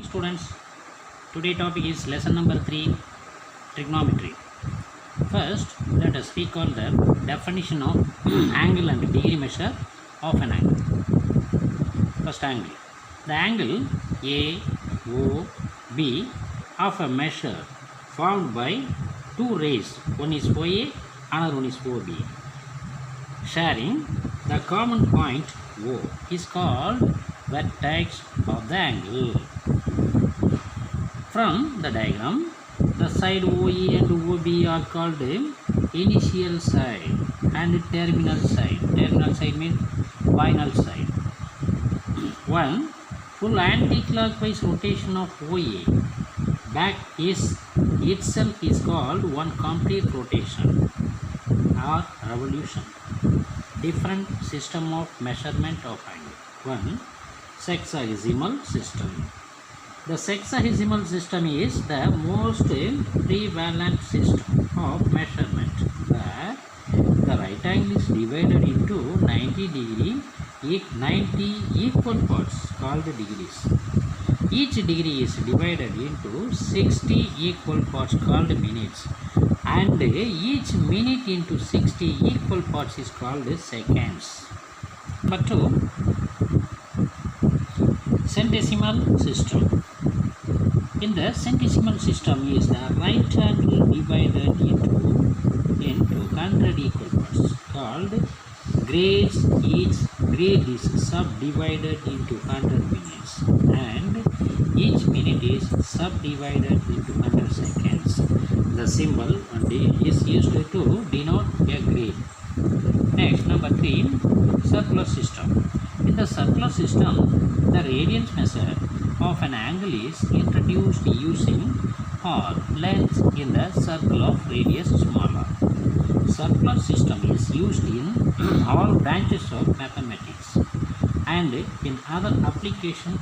Students, today topic is lesson number 3, trigonometry. First, let us recall the definition of angle and degree measure of an angle. First, angle. The angle AOB of a measure formed by two rays, one is OA, another one is OB, sharing the common point O is called vertex of the angle. From the diagram, the side OE and OB are called initial side and terminal side. Terminal side means final side. One full anti-clockwise rotation of OA back is itself is called one complete rotation or revolution. Different system of measurement of angle. One, sexagesimal system. The sexagesimal system is the most prevalent system of measurement, where the right angle is divided into 90 equal parts called degrees. Each degree is divided into 60 equal parts called minutes, and each minute into 60 equal parts is called seconds. Number 2, centesimal system. In the centesimal system is the right angle divided into 100 equal parts called grades. Each grade is subdivided into 100 minutes and each minute is subdivided into 100 seconds. The symbol is used to denote a grade. Next, number 3, circular system. In the circular system, the radians measure of an angle is introduced using r, length in the circle of radius smaller. Circular system is used in all branches of mathematics and in other application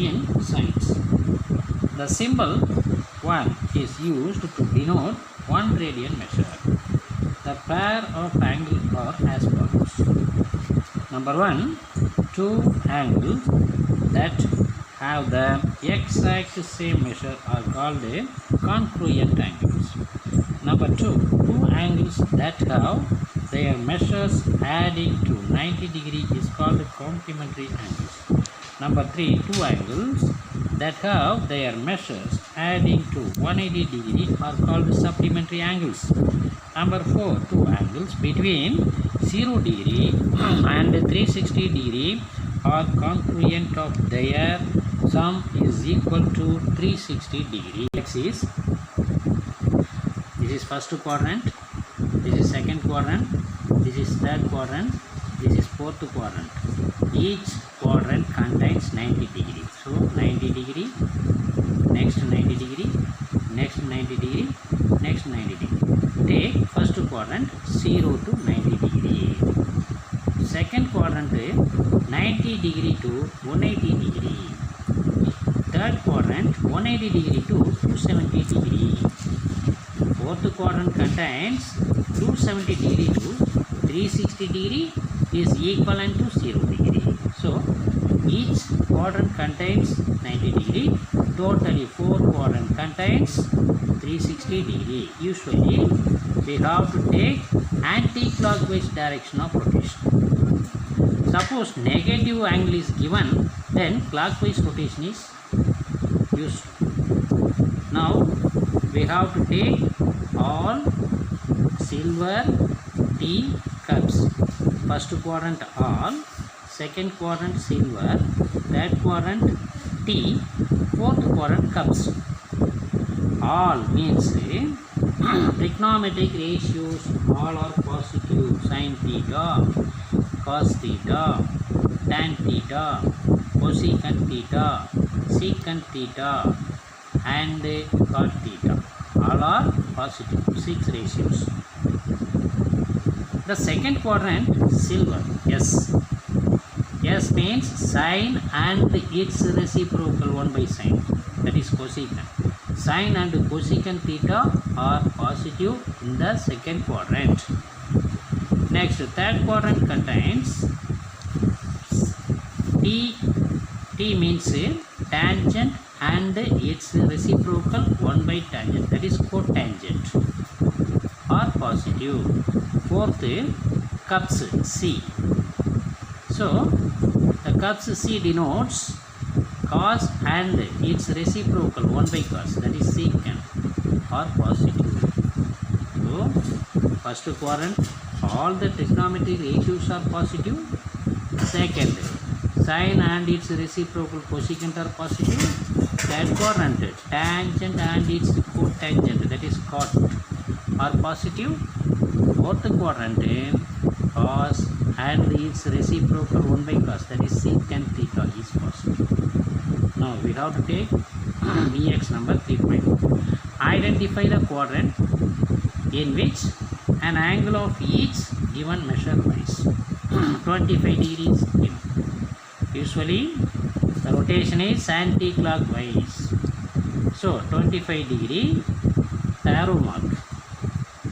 in science. The symbol 1 is used to denote one radian measure. The pair of angles are as follows. Number 1, two angles that have the exact same measure are called congruent angles. Number 2, two angles that have their measures adding to 90 degrees is called complementary angles. Number 3, two angles that have their measures adding to 180 degrees are called supplementary angles. Number 4, two angles between 0 degree and 360 degree are congruent of their sum is equal to 360 degree. This is first quadrant, this is second quadrant, this is third quadrant, this is fourth quadrant. Each quadrant contains 90 degrees. So 90 degree, next 90 degree, next 90 degree, next 90 degree. Take first quadrant 0 to 90 degree. Second quadrant 90 degree to 180 degree. Third quadrant 180 degree to 270 degree. Fourth quadrant contains 270 degree to 360 degree is equivalent to 0 degree. So each quadrant contains 90 degree. Totally 4 quadrant contains 360 degree. Usually we have to take anti-clockwise direction of rotation. Suppose negative angle is given, then clockwise rotation is used. Now we have to take all silver tea cups. First quadrant all, second quadrant silver, third quadrant tea, fourth quadrant cups. All means trigonometric ratios all are positive. Sin theta, cos theta, tan theta, cosecant theta, secant theta and cot theta. All are positive. 6 ratios. The second quadrant silver. S. S means sine and its reciprocal 1 by sine. That is cosecant. Sine and cosecant theta are positive in the second quadrant. Next, third quadrant contains T. T means tangent and its reciprocal 1 by tangent, that is cotangent, are positive. Fourth, cups C. So the cups C denotes cos and its reciprocal 1 by cos, that is secant, are positive. So first quadrant, all the trigonometric ratios are positive. Second, sine and its reciprocal cosecant are positive. Third quadrant, tangent and its cotangent, that is cot, are positive. Fourth quadrant, cos and its reciprocal 1 by cos, that is secant theta, is positive. Now we have to take Vx number 3.4. Identify the quadrant in which an angle of each given measure wise 25 degrees given. Usually the rotation is anti-clockwise. So 25 degree, the arrow mark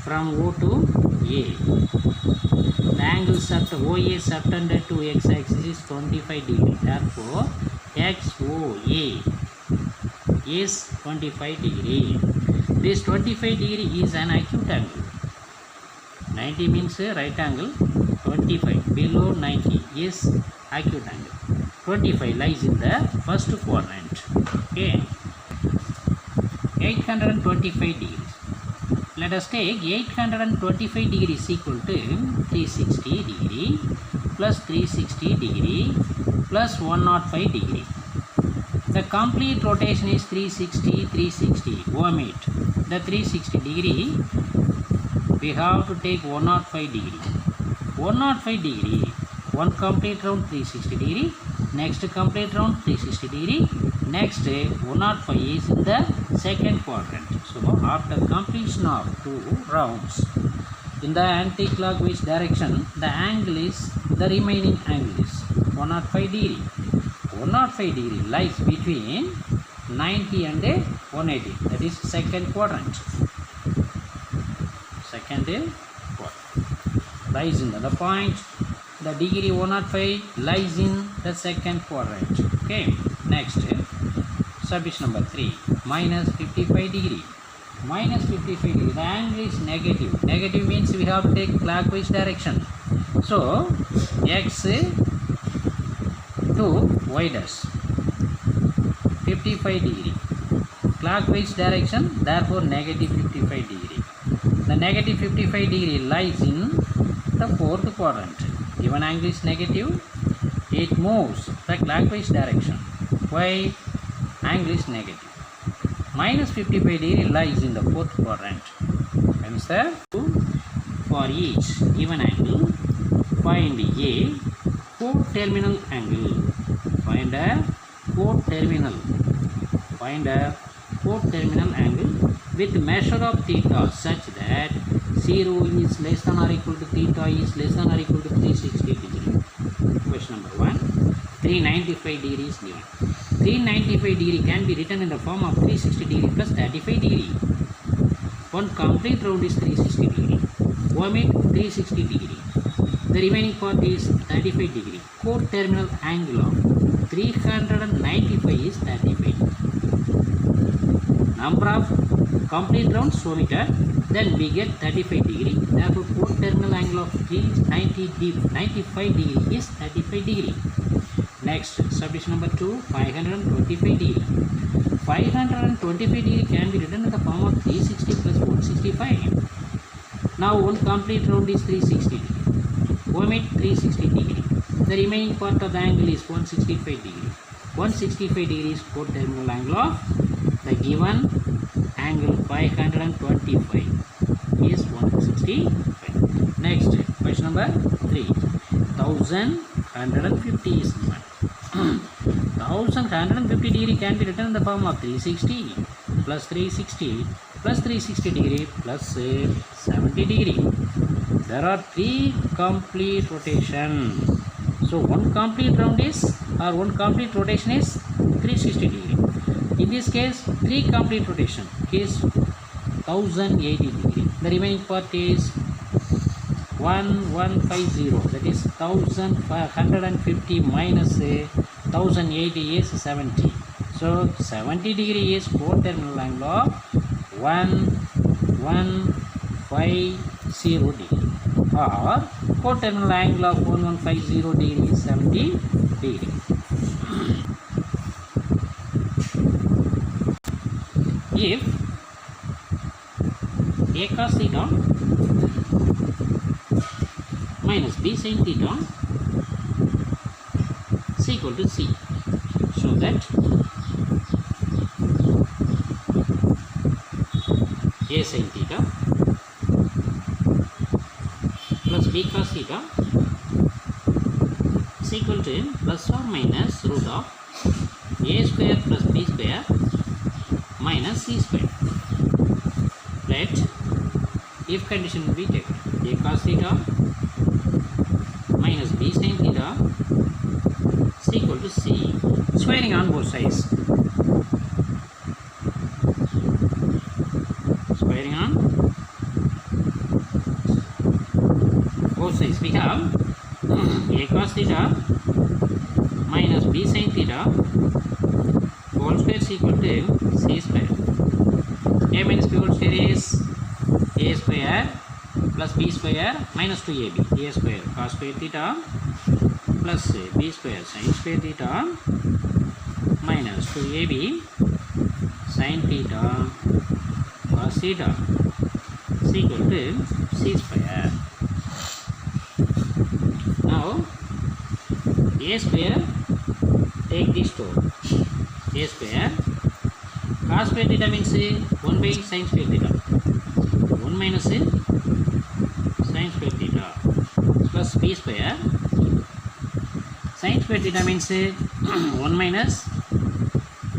from O to A. The angle OA subtended to x-axis is 25 degree. Therefore XOA is 25 degree. This 25 degree is an acute angle. 90 means right angle. 25 below 90 is acute angle. 25 lies in the first quadrant. Okay. 825 degrees. Let us take 825 degrees equal to 360 degree plus 360 degree plus 105 degree. The complete rotation is 360, 360. Omit the 360 degree. We have to take 105 degree. 105 degree. One complete round 360 degree. Next complete round 360 degree. Next 105 is in the second quadrant. So after completion of 2 rounds in the anti-clockwise direction, the angle is, the remaining angle is 105 degree. 105 degree lies between 90 and 180. That is second quadrant. Second quadrant lies in the point. The degree 105 lies in the second quadrant. Okay. Next, subdivision number 3, minus 55 degree. Minus 55 degree. The angle is negative. Negative means we have to take clockwise direction. So x to y dash 55 degree. Clockwise direction, therefore negative 55 degree. The negative 55 degree lies in the fourth quadrant. Given angle is negative, it moves the clockwise direction. Why? Angle is negative. Minus 55 degree lies in the fourth quadrant. Hence, for each given angle, find a coterminal angle. Find a coterminal. Find a coterminal angle with measure of theta such that 0 is less than or equal to theta is less than or equal to 360 degree. Question number 1. 395 degree is given. 395 degree can be written in the form of 360 degree plus 35 degree. One complete round is 360 degree. Omit 360 degree. The remaining part is 35 degree. Coterminal angle of 395 is 35. Number of complete rounds omitted, then we get 35 degree. Therefore coterminal angle of 395 degree is 35 degree. Next, subdivision number 2, 525 degree. 525 degree can be written in the form of 360 plus 165. Now one complete round is 360 degree. Omit 360 degree. The remaining part of the angle is 165 degree. 165 degree is coterminal angle of the given angle 525 is 165. Next, question number 3. 1150 is given. 1150 degree can be written in the form of 360 plus 360 plus 360 degree plus 70 degree. There are 3 complete rotation. So one complete round is, or one complete rotation is 360 degree. In this case 3 complete rotation is 1080 degree. The remaining part is 1150, that is 1550 minus 1080 is 70. So 70 degree is 4 terminal angle of 1150 degree, or 4 terminal angle of 1150 degree is 70 degree. If a cos theta minus b sin theta is equal to c, so that a sin theta plus b cos theta is equal to plus or minus root of a square plus b square minus c square. Let if condition will be taken, a cos theta minus b sin theta is equal to c, squaring on both sides. Squaring on both sides, we have a cos theta minus b sin theta whole square is equal to c square. A minus b whole square is a square plus b square minus 2ab. A square cos square theta plus b square sin square theta minus 2ab sin theta cos theta is equal to c square. Now a square, take this to a square cos square theta means 1 by sin square theta, 1 minus sin square theta plus b square sin square theta means 1 minus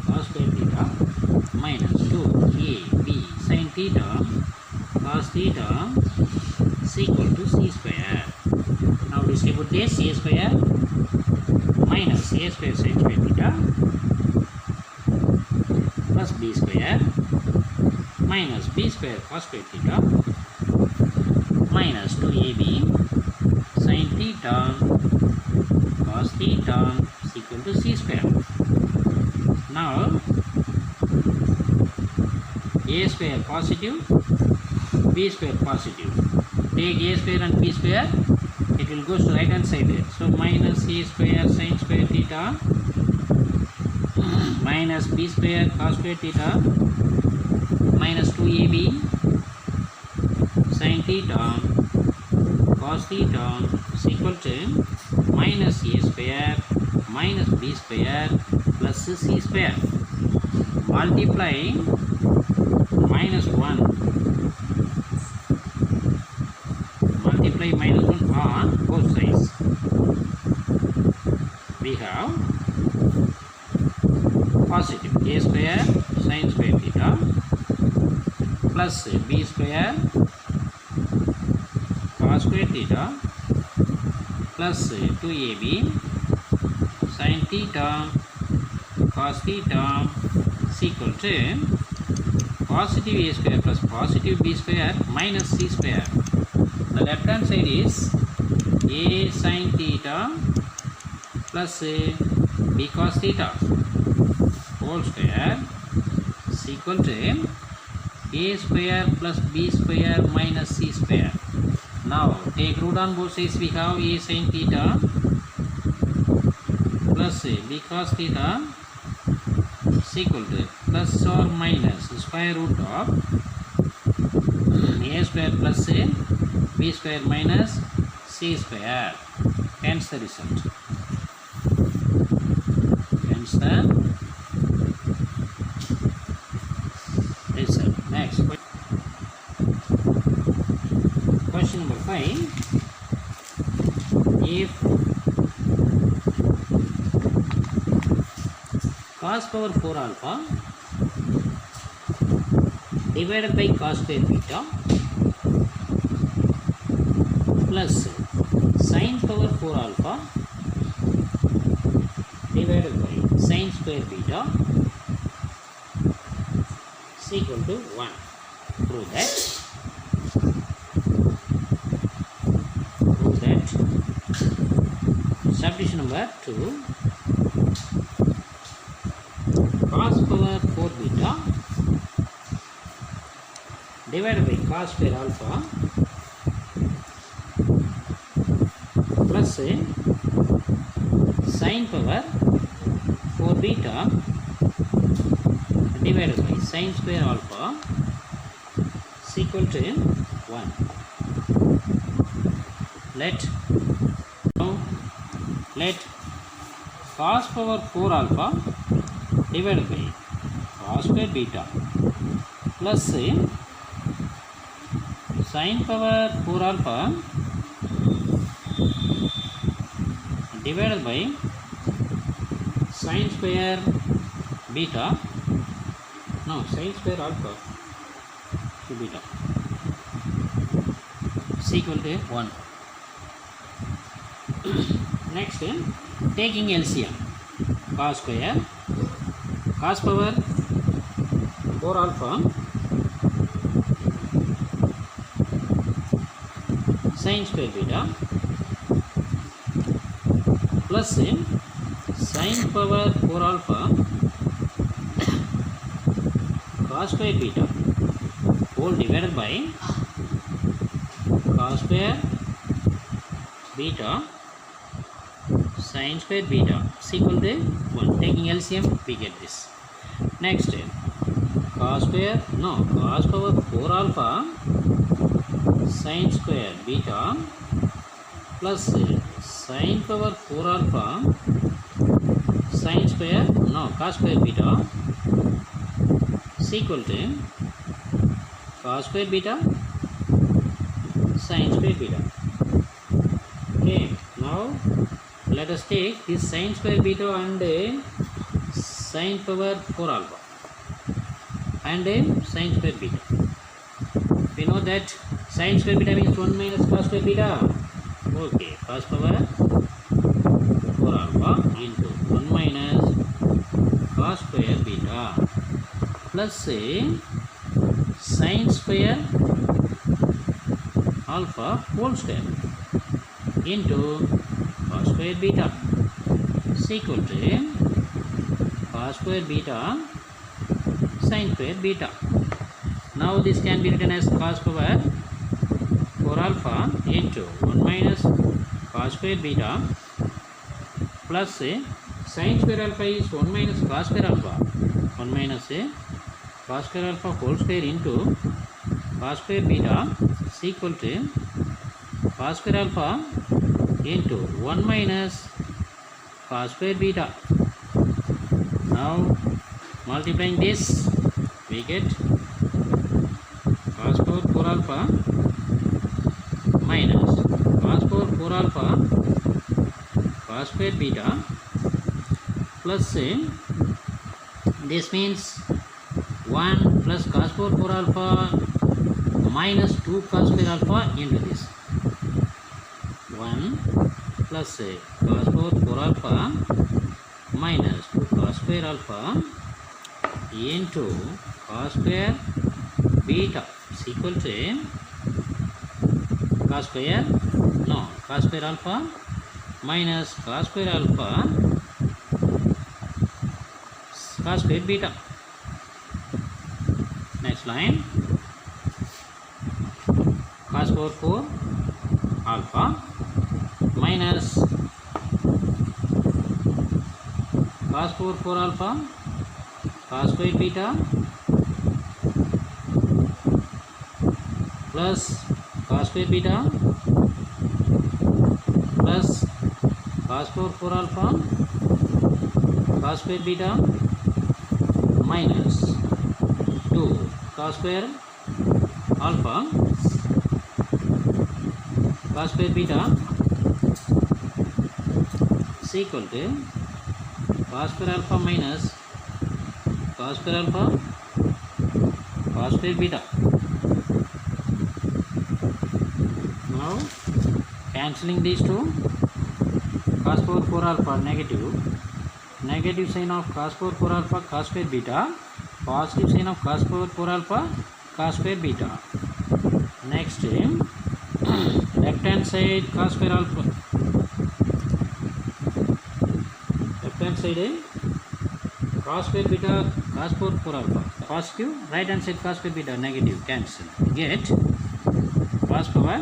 cos square theta minus 2ab sin theta cos theta is equal to c square. Now distribute this, a square minus a square sin square theta plus b square minus b square cos square theta minus 2ab sin theta cos theta is equal to c square. Now a square positive, b square positive, take a square and b square, it will go to right hand side. So minus a square sin square theta minus b square cos square theta minus 2ab sin theta cos theta is equal to minus a square minus b square plus c square. Multiply minus 1, multiply minus 1 on both sides. We have positive a square sin square theta plus b square cos square theta plus 2ab sin theta cos theta is equal to positive a square plus positive b square minus c square. The left hand side is a sin theta plus b cos theta whole square is equal to a square plus b square minus c square. Now take root on both sides. We have a sin theta plus b cos theta is equal to plus or minus square root of a square plus b square minus c square. Hence the result. Hence the result. Next question number 5. If cos power 4 alpha divided by cos square beta plus sin power 4 alpha divided by sin square beta is equal to 1. Prove that. Subdivision number 2. power 4 beta divided by cos square alpha plus sin power 4 beta divided by sin square alpha is equal to 1. Let cos power 4 alpha divided by cos square beta plus sin power 4 alpha divided by sin square beta, no, sin square alpha to beta is equal to 1. Next, taking LCM, cos square, cos power 4 alpha sin square beta plus sin power 4 alpha cos square beta whole divided by cos square beta sin square beta is equal to 1. Taking LCM, we get this. Next, cos power 4 alpha sin square beta plus sin power 4 alpha sin square, cos square beta is equal to cos square beta sin square beta. Okay, now let us take this sin square beta and sin power 4 alpha and sin square beta. We know that sin square beta means 1 minus cos square beta. Okay, cos power 4 alpha into 1 minus cos square beta plus sin square alpha whole square into cos square beta is equal to cos square beta sin square beta. Now this can be written as cos power 4 alpha into 1 minus cos square beta plus sin square alpha is 1 minus cos square alpha, 1 minus cos square alpha whole square into cos square beta is equal to cos square alpha into 1 minus cos square beta. Now multiplying this, we get cos power 4 alpha minus cos power 4 alpha cos square beta plus this means 1 plus cos power 4 alpha minus 2 cos square alpha into this 1 plus cos power 4 alpha minus 2 cos square alpha into cos square beta is equal to cos square alpha minus cos square alpha cos square beta. Next line, cos power 4 alpha minus cos power 4 alpha cos square beta plus cos square beta plus cos power 4 alpha cos square beta minus 2 cos square alpha cos square beta is equal to cos square alpha minus cos square alpha cos square beta. Now cancelling these two, cos power 4 alpha negative sign of cos power 4 alpha cos square beta, positive sign of cos power 4 alpha cos square beta. Next, left hand side cos square alpha, left hand side cos square beta cos 4 alpha positive, right hand side cos square beta negative, cancel, get cos power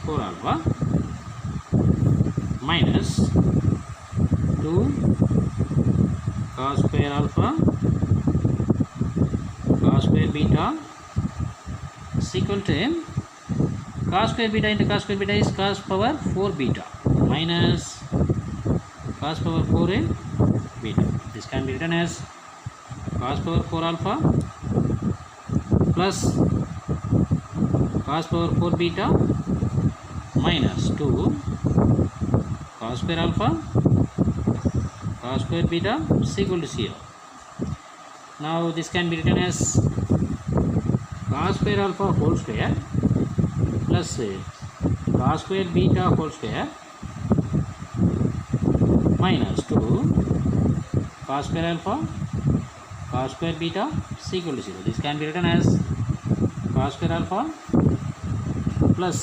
4 alpha minus 2 cos square alpha cos square beta is equal to cos square beta into cos square beta is cos power 4 beta minus cos power 4 beta. This can be written as cos power 4 alpha plus cos power 4 beta minus 2 cos square alpha cos square beta is equal to 0. Now this can be written as cos square alpha whole square plus cos square beta whole square minus 2 cos square alpha cos square beta is equal to 0. This can be written as cos square alpha plus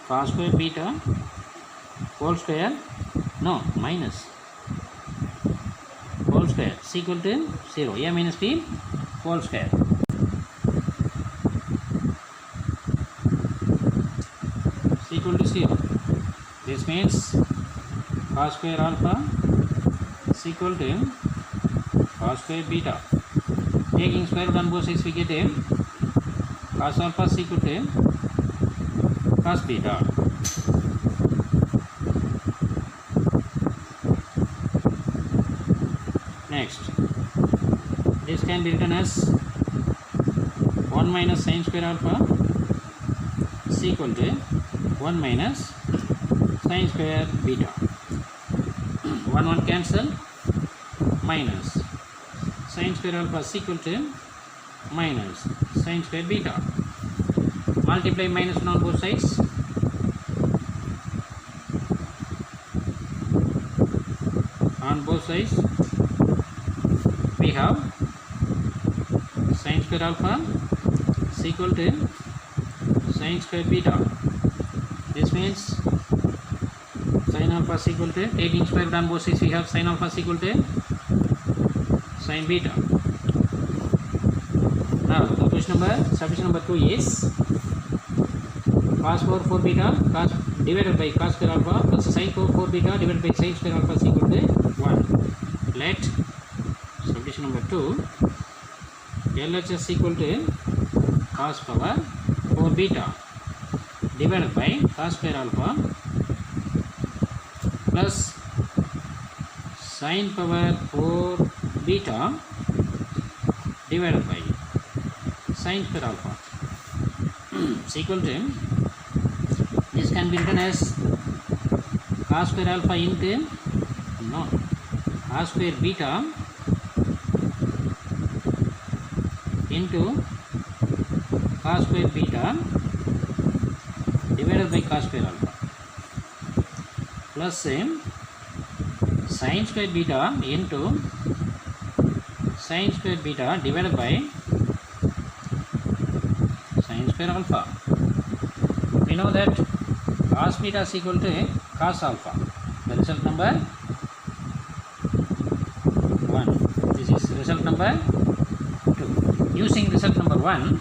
cos square beta whole square, no, minus whole square is equal to 0. A minus b whole square. Is equal to 0. This means cos square alpha is equal to cos square beta. Taking square root on both sides, we get cos alpha is equal to cos beta. Next, this can be written as 1 minus sin square alpha is equal to 1 minus sin square beta. 1 cancel, minus sin square alpha is equal to minus sin square beta. Multiply minus 1 on both sides. On both sides we have sin square alpha is equal to sin square beta. This means sin alpha is equal to, taking square root on both sides, we have sin alpha is equal to sin beta. Now the substitution number 2 is cos power 4 beta cos divided by cos square alpha plus sin power 4 beta divided by sin square alpha is equal to 1. Let substitution number 2 LHS is equal to cos power 4 beta divided by cos square alpha plus sin power 4 beta divided by sin square alpha is equal to, this can be written as cos square alpha into, no, cos square beta into cos square beta divided by cos square alpha plus sin square beta into sin square beta divided by sin square alpha. We know that cos beta is equal to cos alpha. The result number 1. This is result number 2. Using result number 1,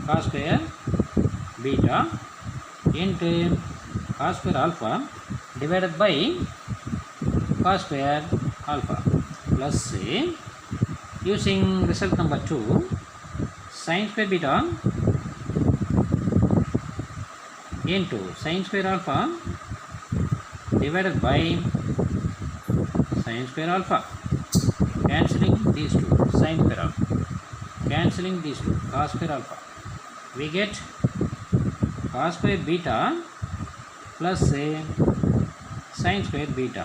cos square beta into cos square alpha divided by cos square alpha plus using result number 2, sin square beta into sin square alpha divided by sin square alpha, cancelling these two, sin square alpha, cancelling these two, cos square alpha, we get cos square beta plus sin square beta.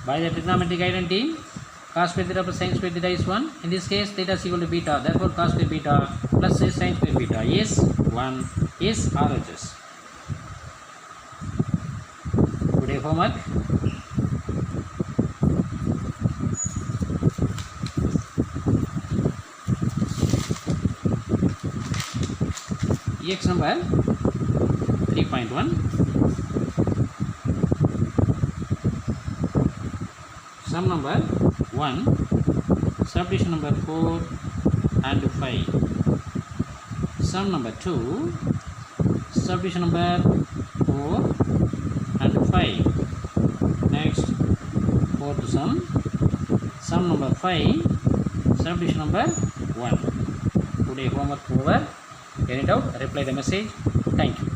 By the trigonometric identity, cos square theta plus sin square theta is 1. In this case, theta is equal to beta. Therefore, cos square beta plus sin square beta is 1, is RHS. Today homework. EX number 3.1. sum number 1, subdivision number 4 and 5. Sum number 2, subdivision number 4 and 5. Next, fourth sum number 5, subdivision number 1. Today homework over. Any doubt? Reply the message. Thank you.